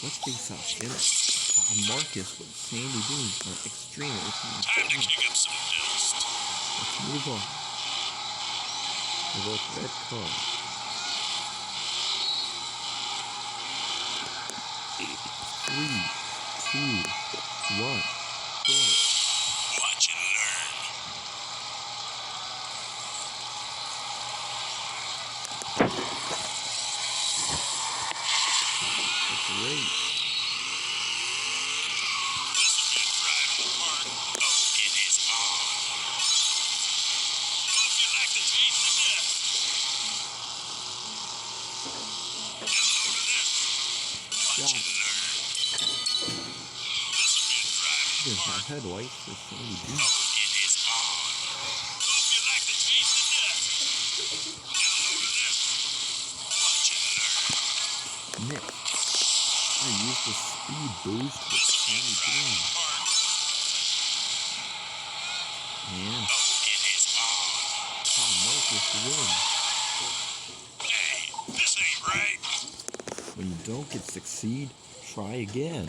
Let's face off, Marcus with Sandy Dunes are extreme. Time to kick up some dust. Let's move on. Revoke red card. 3, 2, 1, go. Watch and learn. It's great. This will be a tribal park. Oh, it is on. Well, if you like the taste of death. Get a load of this. Watch and learn. This will be a tribal park. Headlights for Sandy Oh, Dunes. it is on. Well, if you like the taste of death. Get a load of this. Watch and learn. Next, I use the speed boost with This will be a Sandy tribal Dunes. park. And Oh, it is on. Marcus wins. Hey, this ain't right. When you don't get succeed, try again.